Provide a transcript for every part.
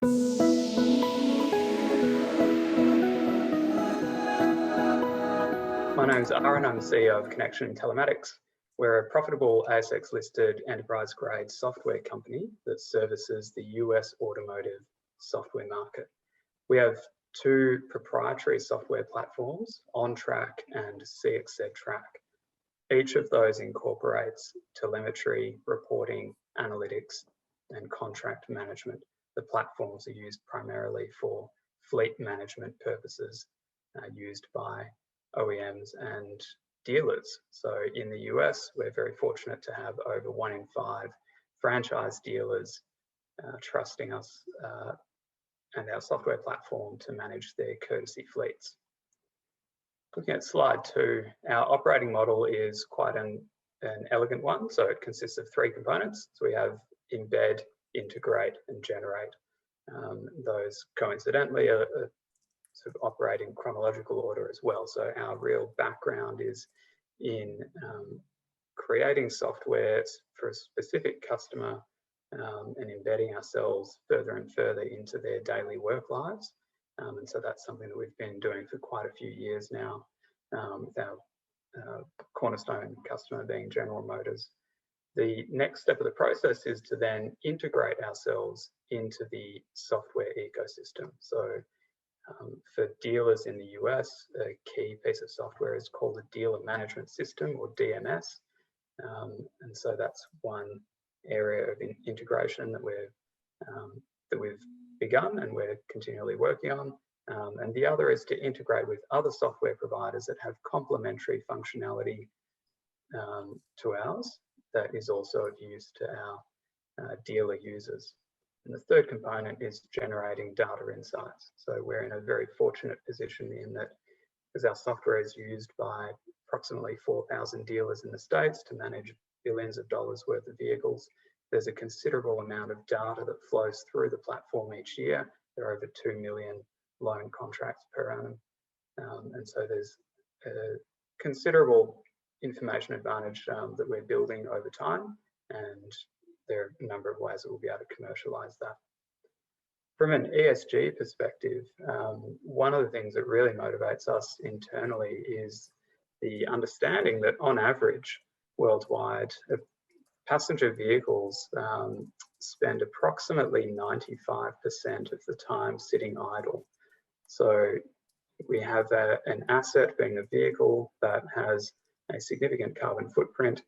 My name is Aaryn, I'm the CEO of Connexion Telematics. We're a profitable ASX-listed enterprise-grade software company that services the US automotive software market. We have two proprietary software platforms, OnTrack and CXZ Track. Each of those incorporates telemetry, reporting, analytics, and contract management. The platforms are used primarily for fleet management purposes, used by OEMs and dealers. So in the US, we're very fortunate to have over 1 in 5 franchise dealers trusting us and our software platform to manage their courtesy fleets. Looking at slide 2, our operating model is quite an elegant one. So it consists of 3 components. So we have embed, integrate, and generate. Those coincidentally are sort of operate in chronological order as well. So our real background is in creating software for a specific customer and embedding ourselves further and further into their daily work lives. And so that's something that we've been doing for quite a few years now, with our cornerstone customer being General Motors. The next step of the process is to then integrate ourselves into the software ecosystem. So for dealers in the US, a key piece of software is called a dealer management system, or DMS. And so that's one area of integration that we've begun and we're continually working on. And the other is to integrate with other software providers that have complementary functionality to ours that is of use to our dealer users. And the third component is generating data insights. So we're in a very fortunate position in that, because our software is used by approximately 4,000 dealers in the States to manage billions of dollars worth of vehicles, there's a considerable amount of data that flows through the platform each year. There are over 2 million loan contracts per annum. And so there's a considerable information advantage that we're building over time, and there are a number of ways that we'll be able to commercialize that. From an ESG perspective, one of the things that really motivates us internally is the understanding that on average, worldwide, passenger vehicles spend approximately 95% of the time sitting idle. So we have an asset being a vehicle that has a significant carbon footprint,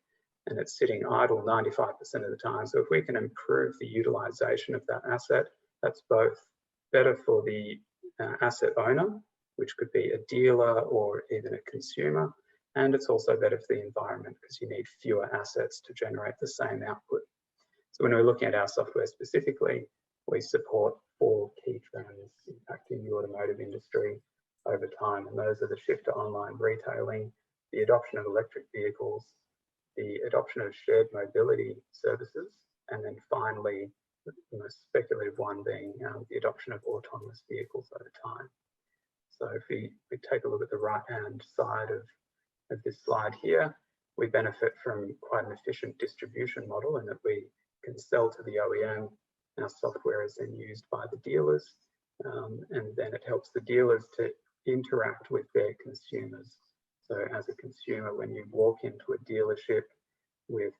and it's sitting idle 95% of the time. So if we can improve the utilization of that asset, that's both better for the asset owner, which could be a dealer or even a consumer, and it's also better for the environment because you need fewer assets to generate the same output. So when we're looking at our software specifically, we support 4 key trends impacting the automotive industry over time, and those are the shift to online retailing, the adoption of electric vehicles, the adoption of shared mobility services, and then finally, the most speculative one being the adoption of autonomous vehicles over time. So if we take a look at the right-hand side of this slide here, we benefit from quite an efficient distribution model in that we can sell to the OEM, our software is then used by the dealers, and then it helps the dealers to interact with their consumers. So as a consumer, when you walk into a dealership with,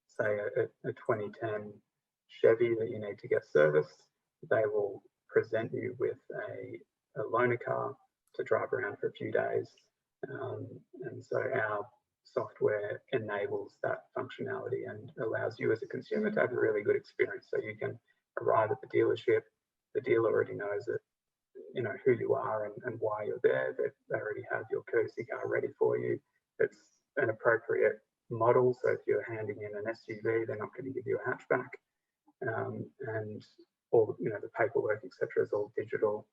say, a 2010 Chevy that you need to get serviced, they will present you with a loaner car to drive around for a few days. And so our software enables that functionality and allows you as a consumer to have a really good experience. So you can arrive at the dealership, the dealer already knows that, you know, who you are and why you're there. They already have your courtesy car ready for you. It's an appropriate model. So if you're handing in an SUV, they're not going to give you a hatchback. And all, you know, the paperwork, etc., is all digital.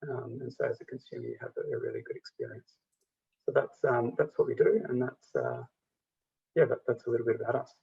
And so as a consumer, you have a really good experience. So that's what we do, and that's a little bit about us.